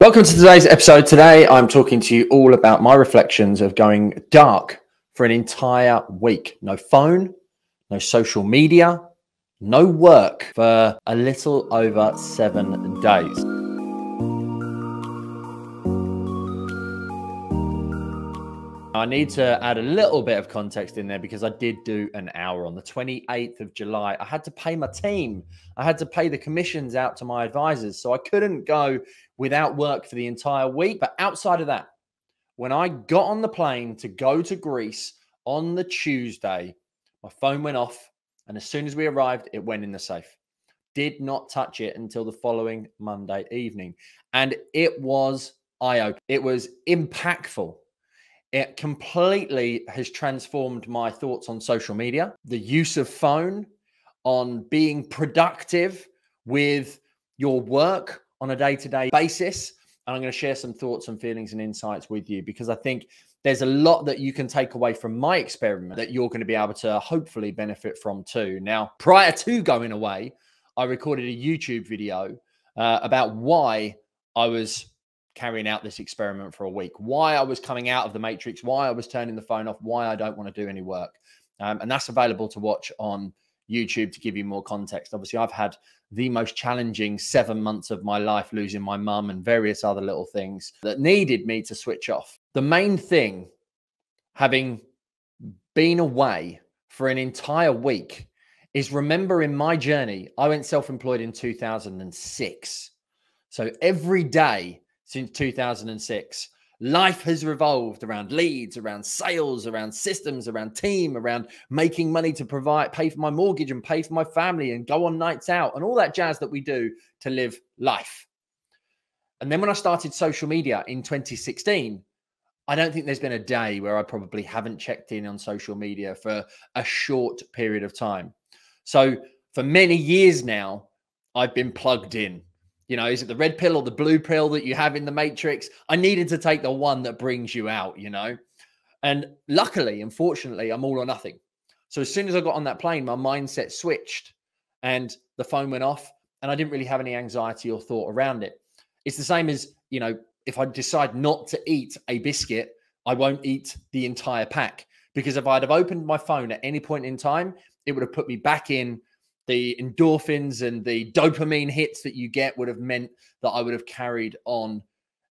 Welcome to today's episode. Today, I'm talking to you all about my reflections of going dark for an entire week. No phone, no social media, no work for a little over 7 days. I need to add a little bit of context in there because I did do an hour on the 28th of July. I had to pay my team. I had to pay the commissions out to my advisors. So I couldn't go without work for the entire week. But outside of that, when I got on the plane to go to Greece on the Tuesday, my phone went off. And as soon as we arrived, it went in the safe. Did not touch it until the following Monday evening. And it was eye-opening. It was impactful. It completely has transformed my thoughts on social media, the use of phone, on being productive with your work on a day-to-day basis. And I'm going to share some thoughts and feelings and insights with you because I think there's a lot that you can take away from my experiment that you're going to be able to hopefully benefit from too. Now, prior to going away, I recorded a YouTube video about why I was carrying out this experiment for a week, why I was coming out of the matrix, why I was turning the phone off, why I don't want to do any work. And that's available to watch on YouTube to give you more context. Obviously, I've had the most challenging 7 months of my life, losing my mum and various other little things that needed me to switch off. The main thing, having been away for an entire week, is remember in my journey, I went self-employed in 2006. So every day since 2006, life has revolved around leads, around sales, around systems, around team, around making money to pay for my mortgage and pay for my family and go on nights out and all that jazz that we do to live life. And then when I started social media in 2016, I don't think there's been a day where I probably haven't checked in on social media for a short period of time. So for many years now, I've been plugged in. You know, is it the red pill or the blue pill that you have in the matrix? I needed to take the one that brings you out, you know. And luckily, unfortunately, I'm all or nothing. So as soon as I got on that plane, my mindset switched and the phone went off and I didn't really have any anxiety or thought around it. It's the same as, you know, if I decide not to eat a biscuit, I won't eat the entire pack, because if I'd have opened my phone at any point in time, it would have put me back in. The endorphins and the dopamine hits that you get would have meant that I would have carried on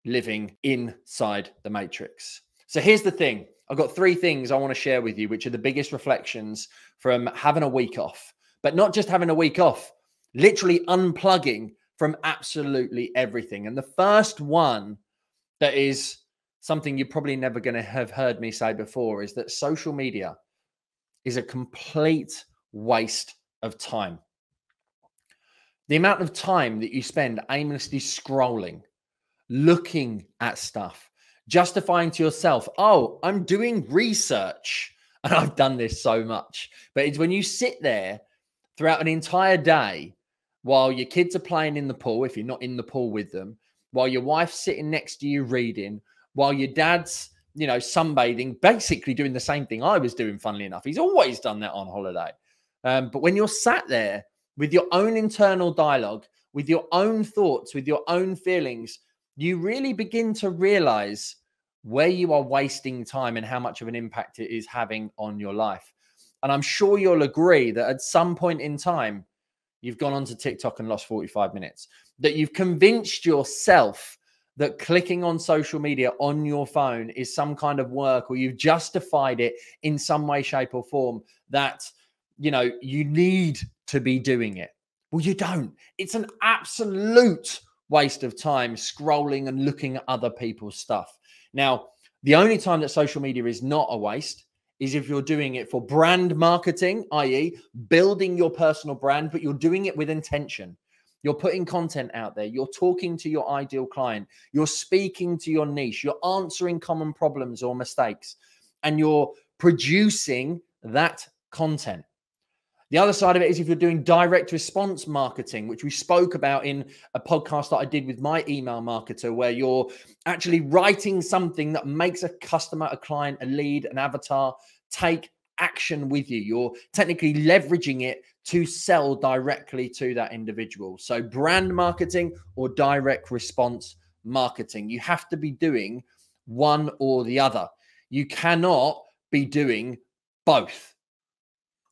living inside the matrix. So here's the thing. I've got 3 things I want to share with you, which are the biggest reflections from having a week off, but not just having a week off, literally unplugging from absolutely everything. And the first one that is something you're probably never going to have heard me say before is that social media is a complete waste of time. The amount of time that you spend aimlessly scrolling, looking at stuff, justifying to yourself, oh, I'm doing research. And I've done this so much. But it's when you sit there throughout an entire day while your kids are playing in the pool, if you're not in the pool with them, while your wife's sitting next to you reading, while your dad's, you know, sunbathing, basically doing the same thing I was doing, funnily enough. He's always done that on holiday. But when you're sat there with your own internal dialogue, with your own thoughts, with your own feelings, you really begin to realize where you are wasting time and how much of an impact it is having on your life. And I'm sure you'll agree that at some point in time, you've gone onto TikTok and lost 45 minutes, that you've convinced yourself that clicking on social media on your phone is some kind of work, or you've justified it in some way, shape, or form that, you know, you need to be doing it. Well, you don't. It's an absolute waste of time scrolling and looking at other people's stuff. Now, the only time that social media is not a waste is if you're doing it for brand marketing, i.e. building your personal brand, but you're doing it with intention. You're putting content out there. You're talking to your ideal client. You're speaking to your niche. You're answering common problems or mistakes, and you're producing that content. The other side of it is if you're doing direct response marketing, which we spoke about in a podcast that I did with my email marketer, where you're actually writing something that makes a customer, a client, a lead, an avatar take action with you. You're technically leveraging it to sell directly to that individual. So brand marketing or direct response marketing. You have to be doing one or the other. You cannot be doing both.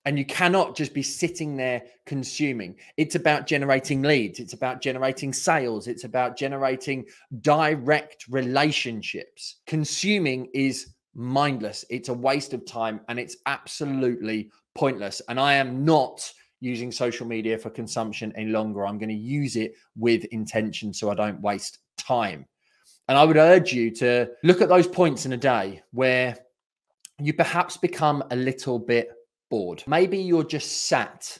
And you cannot just be sitting there consuming. It's about generating leads. It's about generating sales. It's about generating direct relationships. Consuming is mindless. It's a waste of time and it's absolutely pointless. And I am not using social media for consumption any longer. I'm going to use it with intention so I don't waste time. And I would urge you to look at those points in a day where you perhaps become a little bit bored. Maybe you're just sat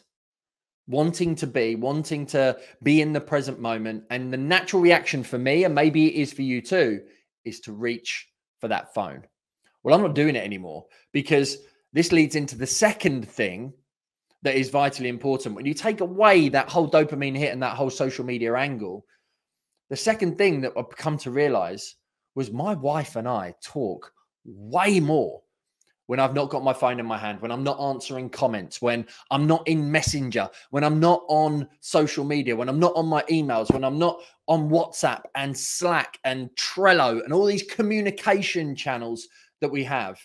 wanting to be in the present moment. And the natural reaction for me, and maybe it is for you too, is to reach for that phone. Well, I'm not doing it anymore, because this leads into the second thing that is vitally important. When you take away that whole dopamine hit and that whole social media angle, the second thing that I've come to realize was my wife and I talk way more when I've not got my phone in my hand, when I'm not answering comments, when I'm not in Messenger, when I'm not on social media, when I'm not on my emails, when I'm not on WhatsApp and Slack and Trello and all these communication channels that we have,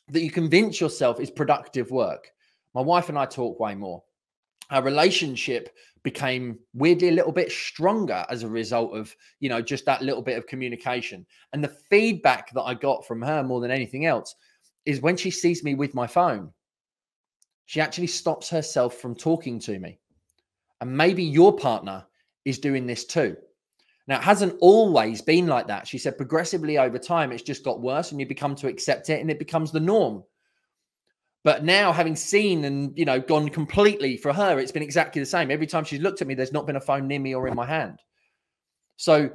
that you convince yourself is productive work. My wife and I talk way more. Our relationship became weirdly a little bit stronger as a result of, just that little bit of communication. And the feedback that I got from her more than anything else is when she sees me with my phone, she actually stops herself from talking to me. And maybe your partner is doing this too. Now, it hasn't always been like that. She said progressively over time, it's just got worse and you become to accept it and it becomes the norm. But now, having seen and, gone completely, for her, it's been exactly the same. Every time she's looked at me, there's not been a phone near me or in my hand. So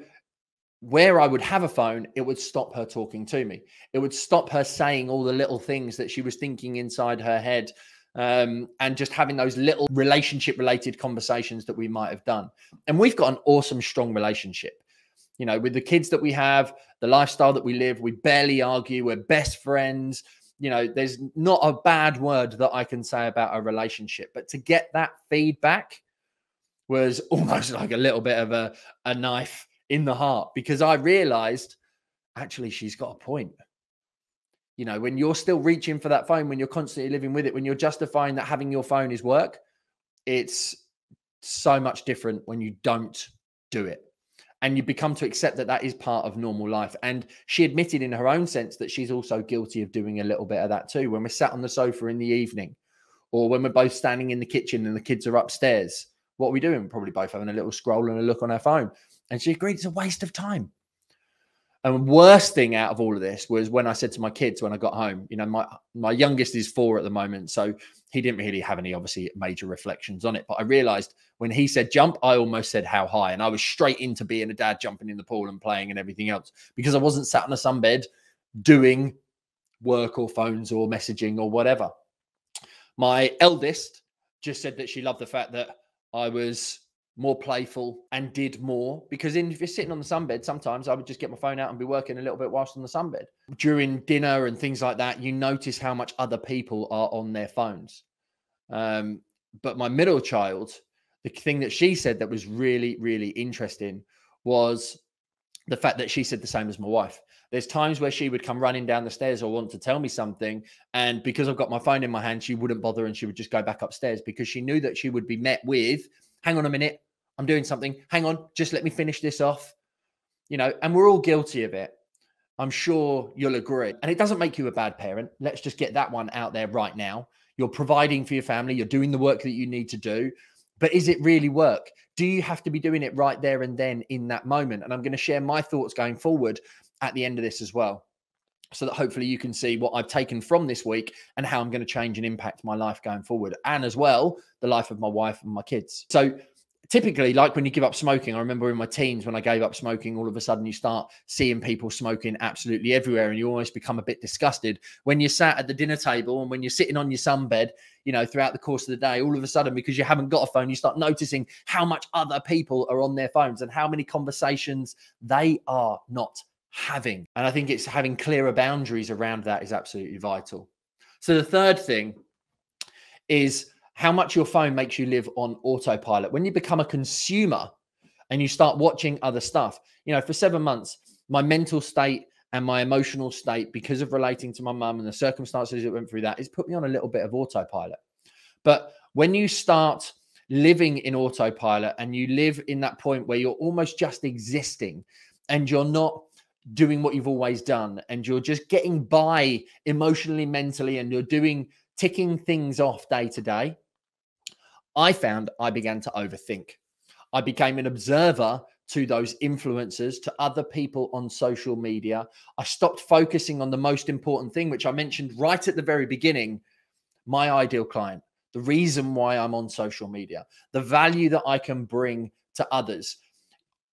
where I would have a phone, it would stop her talking to me. It would stop her saying all the little things that she was thinking inside her head, and just having those little relationship-related conversations that we might have done. And we've got an awesome, strong relationship. With the kids that we have, the lifestyle that we live, we barely argue. We're best friends. There's not a bad word that I can say about our relationship. But to get that feedback was almost like a little bit of a knife in the heart, because I realized actually she's got a point. When you're still reaching for that phone, when you're constantly living with it, when you're justifying that having your phone is work, it's so much different when you don't do it. And you become to accept that that is part of normal life. And she admitted in her own sense that she's also guilty of doing a little bit of that too. When we're sat on the sofa in the evening, or when we're both standing in the kitchen and the kids are upstairs, what are we doing? We're probably both having a little scroll and a look on our phone. And she agreed it's a waste of time. And the worst thing out of all of this was when I said to my kids when I got home, my youngest is 4 at the moment, so he didn't really have any, obviously, major reflections on it. But I realized when he said jump, I almost said how high. And I was straight into being a dad, jumping in the pool and playing and everything else, because I wasn't sat on a sunbed doing work or phones or messaging or whatever. My eldest just said that she loved the fact that I was more playful and did more, because if you're sitting on the sunbed, sometimes I would just get my phone out and be working a little bit whilst on the sunbed. During dinner and things like that, you notice how much other people are on their phones. But my middle child, the thing that she said that was really, really interesting was the fact that she said the same as my wife. There's times where she would come running down the stairs or want to tell me something, and because I've got my phone in my hand, she wouldn't bother and she would just go back upstairs, because she knew that she would be met with, hang on a minute, I'm doing something. Hang on, just let me finish this off. And we're all guilty of it. I'm sure you'll agree. And it doesn't make you a bad parent. Let's just get that one out there right now. You're providing for your family. You're doing the work that you need to do. But is it really work? Do you have to be doing it right there and then in that moment? And I'm going to share my thoughts going forward at the end of this as well, so that hopefully you can see what I've taken from this week and how I'm going to change and impact my life going forward, and as well, the life of my wife and my kids. So typically, like when you give up smoking, I remember in my teens when I gave up smoking, all of a sudden you start seeing people smoking absolutely everywhere, and you almost become a bit disgusted when you're sat at the dinner table and when you're sitting on your sunbed, throughout the course of the day. All of a sudden, because you haven't got a phone, you start noticing how much other people are on their phones and how many conversations they are not having. And I think it's having clearer boundaries around that is absolutely vital. So the third thing is how much your phone makes you live on autopilot. When you become a consumer and you start watching other stuff. You know, for 7 months, my mental state and my emotional state, because of relating to my mum and the circumstances that went through that, has put me on a little bit of autopilot. But when you start living in autopilot and you live in that point where you're almost just existing and you're not doing what you've always done and you're just getting by emotionally, mentally, and you're ticking things off day to day, I found I began to overthink. I became an observer to those influencers, to other people on social media. I stopped focusing on the most important thing, which I mentioned right at the very beginning, my ideal client, the reason why I'm on social media, the value that I can bring to others,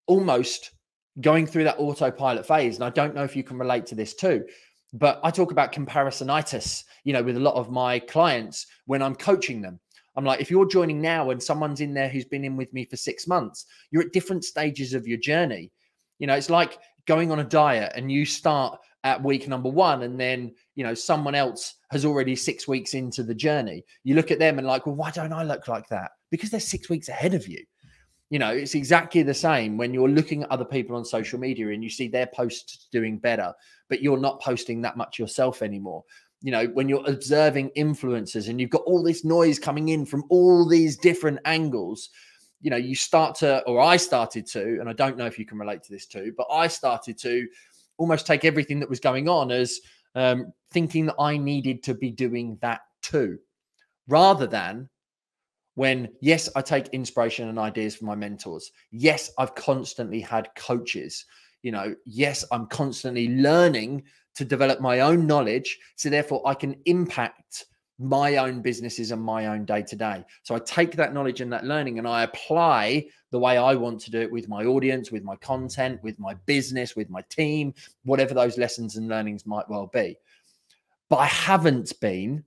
almost going through that autopilot phase. And I don't know if you can relate to this too, but I talk about comparisonitis, you know, with a lot of my clients when I'm coaching them. I'm like, if you're joining now and someone's in there who's been in with me for 6 months, you're at different stages of your journey. You know, it's like going on a diet and you start at week number 1 and then, you know, someone else has already 6 weeks into the journey. You look at them and like, well, why don't I look like that? Because they're 6 weeks ahead of you. You know, it's exactly the same when you're looking at other people on social media and you see their posts doing better, but you're not posting that much yourself anymore. You know, when you're observing influencers and you've got all this noise coming in from all these different angles, you know, you start to, or I started to, and I don't know if you can relate to this too, but I started to almost take everything that was going on as thinking that I needed to be doing that too, rather than when, yes, I take inspiration and ideas from my mentors. Yes, I've constantly had coaches. You know, yes, I'm constantly learning to develop my own knowledge. So therefore I can impact my own businesses and my own day to day. So I take that knowledge and that learning and I apply the way I want to do it with my audience, with my content, with my business, with my team, whatever those lessons and learnings might well be. But I haven't been,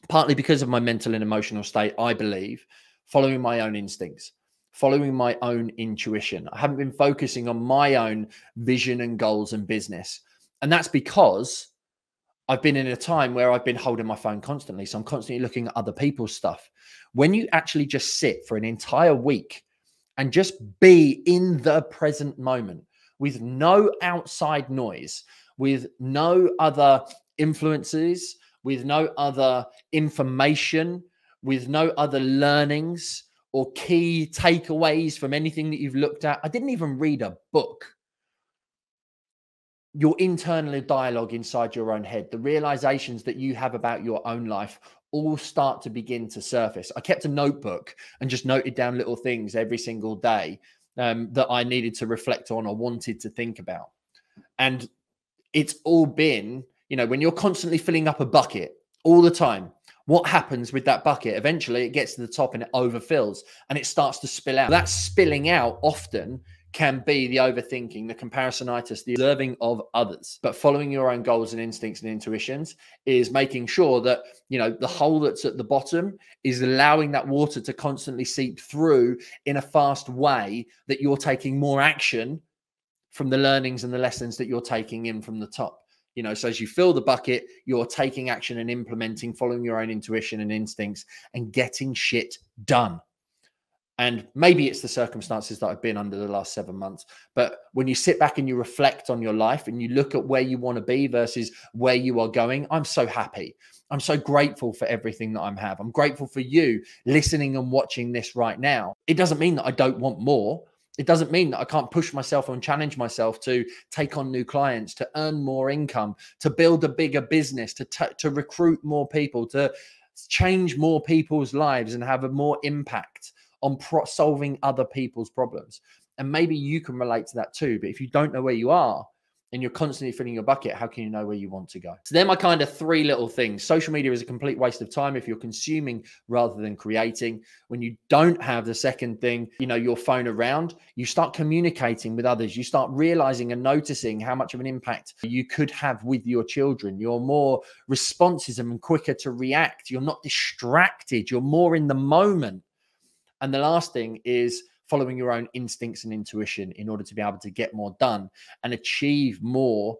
partly because of my mental and emotional state, I believe, following my own instincts, following my own intuition. I haven't been focusing on my own vision and goals and business. And that's because I've been in a time where I've been holding my phone constantly. So I'm constantly looking at other people's stuff. When you actually just sit for an entire week and just be in the present moment with no outside noise, with no other influences, with no other information, with no other learnings or key takeaways from anything that you've looked at. I didn't even read a book. Your internal dialogue inside your own head, the realizations that you have about your own life all start to begin to surface. I kept a notebook and just noted down little things every single day that I needed to reflect on or wanted to think about. And it's all been, you know, when you're constantly filling up a bucket all the time, what happens with that bucket? Eventually it gets to the top and it overfills and it starts to spill out. That spilling out often can be the overthinking, the comparisonitis, the observing of others. But following your own goals and instincts and intuitions is making sure that, you know, the hole that's at the bottom is allowing that water to constantly seep through in a fast way, that you're taking more action from the learnings and the lessons that you're taking in from the top. You know, so as you fill the bucket, you're taking action and implementing, following your own intuition and instincts and getting shit done. And maybe it's the circumstances that I've been under the last 7 months. But when you sit back and you reflect on your life and you look at where you want to be versus where you are going, I'm so happy. I'm so grateful for everything that I have. I'm grateful for you listening and watching this right now. It doesn't mean that I don't want more. It doesn't mean that I can't push myself and challenge myself to take on new clients, to earn more income, to build a bigger business, to recruit more people, to change more people's lives and have a more impact on solving other people's problems. And maybe you can relate to that too. But if you don't know where you are and you're constantly filling your bucket, how can you know where you want to go? So they're my kind of 3 little things. Social media is a complete waste of time if you're consuming rather than creating. When you don't have the second thing, you know, your phone around, you start communicating with others. You start realizing and noticing how much of an impact you could have with your children. You're more responsive and quicker to react. You're not distracted. You're more in the moment. And the last thing is following your own instincts and intuition in order to be able to get more done and achieve more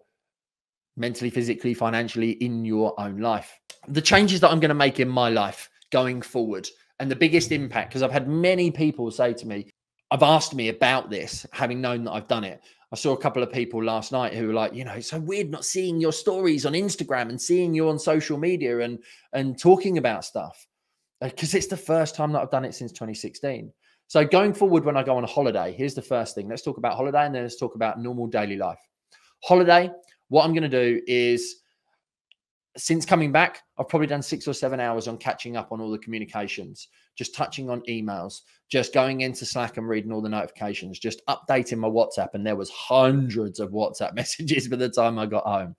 mentally, physically, financially in your own life. The changes that I'm going to make in my life going forward, and the biggest impact, because I've had many people say to me, have asked me about this, having known that I've done it. I saw a couple of people last night who were like, you know, it's so weird not seeing your stories on Instagram and seeing you on social media and talking about stuff, because it's the first time that I've done it since 2016. So going forward, when I go on a holiday, here's the first thing. Let's talk about holiday, and then let's talk about normal daily life. Holiday, what I'm going to do is, since coming back, I've probably done 6 or 7 hours on catching up on all the communications, just touching on emails, just going into Slack and reading all the notifications, just updating my WhatsApp. And there was hundreds of WhatsApp messages by the time I got home.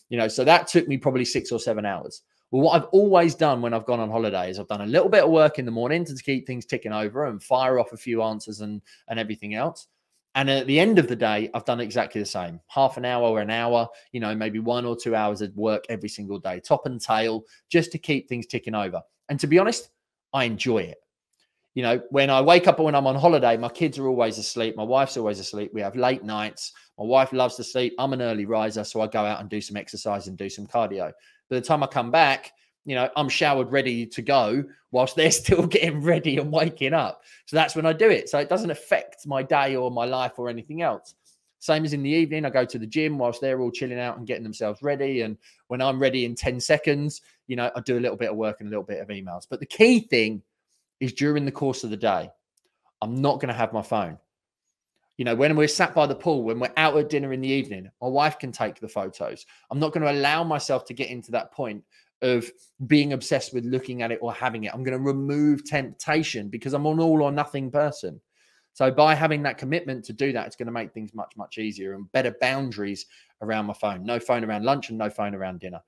You know, so that took me probably 6 or 7 hours. Well, what I've always done when I've gone on holiday is I've done a little bit of work in the morning to keep things ticking over and fire off a few answers and everything else. And at the end of the day, I've done exactly the same. Half an hour or an hour, you know, maybe 1 or 2 hours of work every single day, top and tail, just to keep things ticking over. And to be honest, I enjoy it. You know, when I wake up or when I'm on holiday, my kids are always asleep. My wife's always asleep. We have late nights. My wife loves to sleep. I'm an early riser, so I go out and do some exercise and do some cardio. By the time I come back, you know, I'm showered, ready to go, whilst they're still getting ready and waking up. So that's when I do it. So it doesn't affect my day or my life or anything else. Same as in the evening, I go to the gym whilst they're all chilling out and getting themselves ready. And when I'm ready in 10 seconds, you know, I do a little bit of work and a little bit of emails. But the key thing is, during the course of the day, I'm not going to have my phone. You know, when we're sat by the pool, when we're out at dinner in the evening, my wife can take the photos. I'm not going to allow myself to get into that point of being obsessed with looking at it or having it. I'm going to remove temptation, because I'm an all or nothing person. So by having that commitment to do that, it's going to make things much, much easier, and better boundaries around my phone. No phone around lunch and no phone around dinner.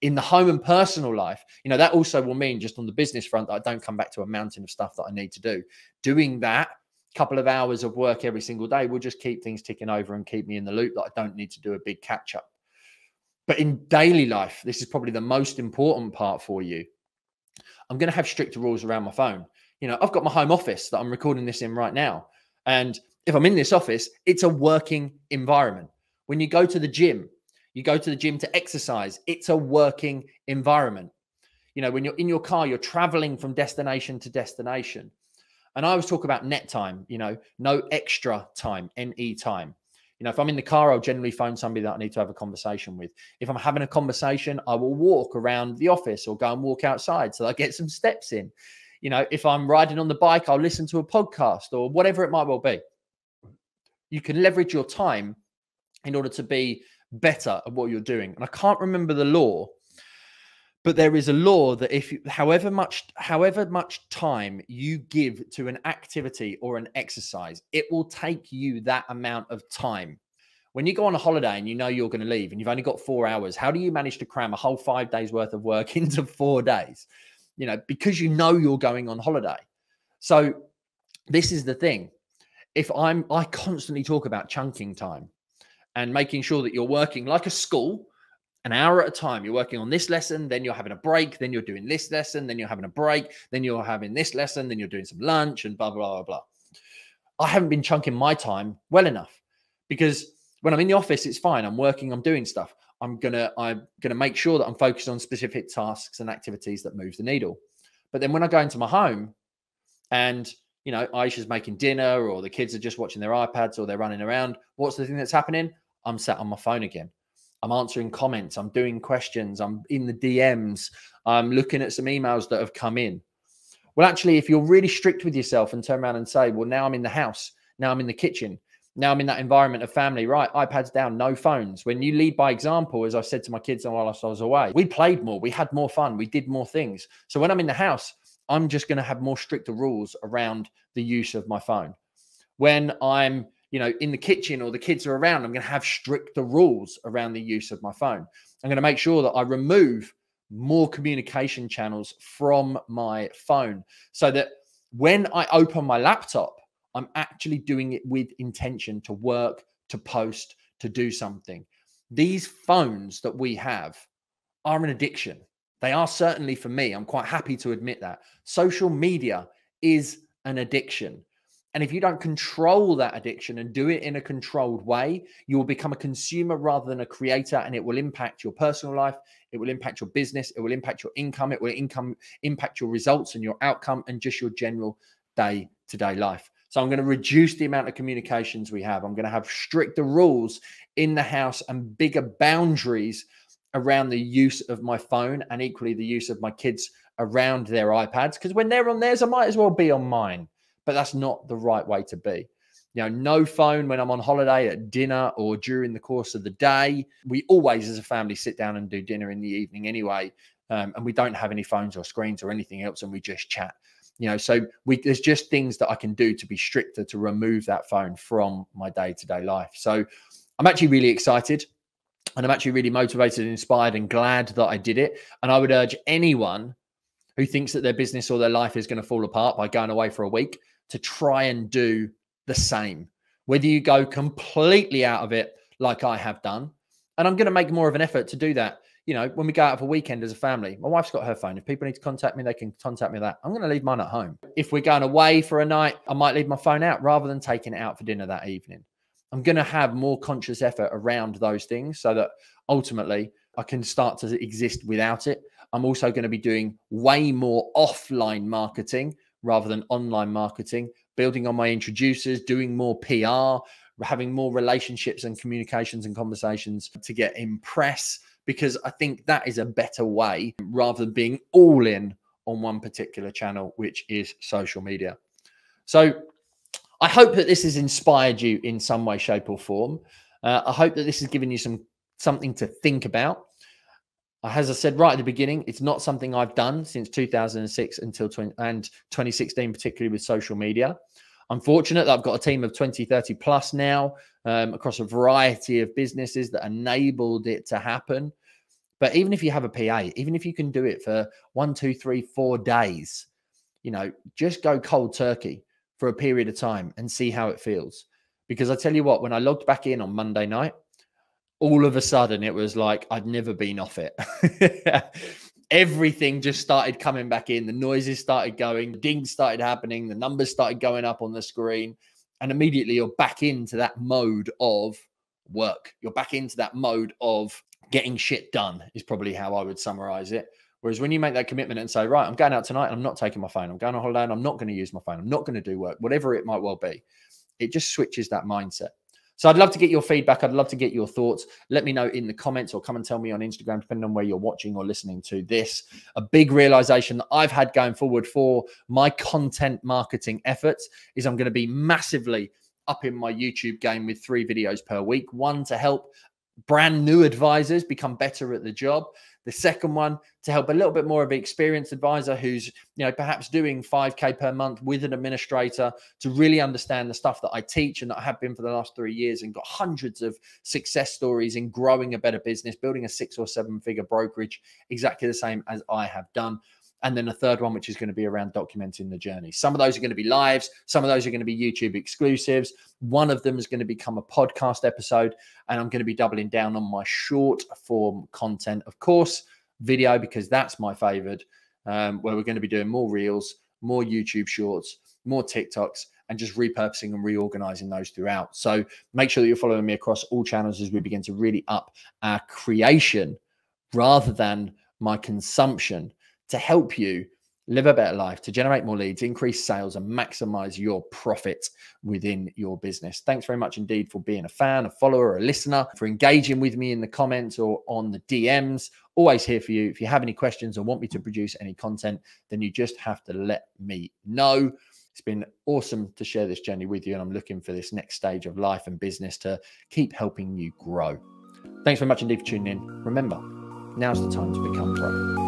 In the home and personal life, you know, that also will mean, just on the business front, that I don't come back to a mountain of stuff that I need to do. Doing that couple of hours of work every single day will just keep things ticking over and keep me in the loop that I don't need to do a big catch up. But in daily life, this is probably the most important part for you. I'm going to have stricter rules around my phone. You know, I've got my home office that I'm recording this in right now. And if I'm in this office, it's a working environment. When you go to the gym, you go to the gym to exercise, it's a working environment. You know, when you're in your car, you're traveling from destination to destination. And I always talk about net time, you know, no extra time, NE time. You know, if I'm in the car, I'll generally phone somebody that I need to have a conversation with. If I'm having a conversation, I will walk around the office or go and walk outside so I get some steps in. You know, if I'm riding on the bike, I'll listen to a podcast or whatever it might well be. You can leverage your time in order to be better at what you're doing. And I can't remember the law, but there is a law that if you, however much time you give to an activity or an exercise, it will take you that amount of time. When you go on a holiday and you know you're going to leave and you've only got 4 hours, how do you manage to cram a whole 5 days worth of work into 4 days? You know, because you know you're going on holiday. So this is the thing. I constantly talk about chunking time and making sure that you're working like a school, an hour at a time. You're working on this lesson, then you're having a break, then you're doing this lesson, then you're having a break, then you're having this lesson, then you're doing some lunch and blah, blah, blah, blah. I haven't been chunking my time well enough, because when I'm in the office, it's fine. I'm working, I'm doing stuff. I'm gonna make sure that I'm focused on specific tasks and activities that move the needle. But then when I go into my home and, you know, Aisha's making dinner or the kids are just watching their iPads or they're running around, what's the thing that's happening? I'm sat on my phone again. I'm answering comments. I'm doing questions. I'm in the DMs. I'm looking at some emails that have come in. Well, actually, if you're really strict with yourself and turn around and say, well, now I'm in the house, now I'm in the kitchen, now I'm in that environment of family, right? iPads down, no phones. When you lead by example, as I said to my kids while I was away, we played more, we had more fun, we did more things. So when I'm in the house, I'm just going to have more stricter rules around the use of my phone. When I'm, you know, in the kitchen or the kids are around, I'm going to have stricter rules around the use of my phone. I'm going to make sure that I remove more communication channels from my phone so that when I open my laptop, I'm actually doing it with intention to work, to post, to do something. These phones that we have are an addiction. They are certainly for me. I'm quite happy to admit that. Social media is an addiction. And if you don't control that addiction and do it in a controlled way, you will become a consumer rather than a creator, and it will impact your personal life. It will impact your business. It will impact your income. It will impact your results and your outcome and just your general day-to-day life. So So I'm going to reduce the amount of communications we have. I'm going to have stricter rules in the house and bigger boundaries around the use of my phone, and equally the use of my kids around their iPads. Because when they're on theirs, I might as well be on mine. But that's not the right way to be. You know, no phone when I'm on holiday, at dinner, or during the course of the day. We always, as a family, sit down and do dinner in the evening anyway. And we don't have any phones or screens or anything else, and we just chat. You know, so there's just things that I can do to be stricter to remove that phone from my day-to-day life. So I'm actually really excited, and I'm actually really motivated and inspired and glad that I did it. And I would urge anyone who thinks that their business or their life is going to fall apart by going away for a week to try and do the same, whether you go completely out of it like I have done. And I'm going to make more of an effort to do that. You know, when we go out for a weekend as a family, my wife's got her phone. If people need to contact me, they can contact me that. I'm going to leave mine at home. If we're going away for a night, I might leave my phone out rather than taking it out for dinner that evening. I'm going to have more conscious effort around those things so that ultimately I can start to exist without it. I'm also going to be doing way more offline marketing rather than online marketing, building on my introducers, doing more PR, having more relationships and communications and conversations to get in press, because I think that is a better way rather than being all in on one particular channel, which is social media. So I hope that this has inspired you in some way, shape or form. I hope that this has given you something to think about. As I said right at the beginning, it's not something I've done since 2006 until 2016, particularly with social media. I'm fortunate that I've got a team of 20, 30 plus now across a variety of businesses that enabled it to happen. But even if you have a PA, even if you can do it for 1, 2, 3, 4 days, you know, just go cold turkey for a period of time and see how it feels. Because I tell you what, when I logged back in on Monday night, all of a sudden it was like I'd never been off it. Everything just started coming back in. The noises started going, the dings started happening, the numbers started going up on the screen, and immediately you're back into that mode of work. You're back into that mode of getting shit done, is probably how I would summarize it. Whereas when you make that commitment and say, right, I'm going out tonight and I'm not taking my phone, I'm going on holiday and I'm not going to use my phone, I'm not going to do work, whatever it might well be, it just switches that mindset. So I'd love to get your feedback. I'd love to get your thoughts. Let me know in the comments or come and tell me on Instagram, depending on where you're watching or listening to this. A big realization that I've had going forward for my content marketing efforts is I'm going to be massively up in my YouTube game with 3 videos per week. One to help brand new advisors become better at the job. The second one to help a little bit more of an experienced advisor who's, you know, perhaps doing 5K per month with an administrator to really understand the stuff that I teach and that I have been for the last 3 years, and got hundreds of success stories in growing a better business, building a 6 or 7 figure brokerage, exactly the same as I have done. And then a third one, which is going to be around documenting the journey. Some of those are going to be lives. Some of those are going to be YouTube exclusives. One of them is going to become a podcast episode. And I'm going to be doubling down on my short form content. Of course, video, because that's my favorite, where we're going to be doing more reels, more YouTube shorts, more TikToks, and just repurposing and reorganizing those throughout. So make sure that you're following me across all channels as we begin to really up our creation rather than my consumption, to help you live a better life, to generate more leads, increase sales, and maximize your profit within your business. Thanks very much indeed for being a fan, a follower, a listener, for engaging with me in the comments or on the DMs. Always here for you. If you have any questions or want me to produce any content, then you just have to let me know. It's been awesome to share this journey with you, and I'm looking for this next stage of life and business to keep helping you grow. Thanks very much indeed for tuning in. Remember, now's the time to become pro.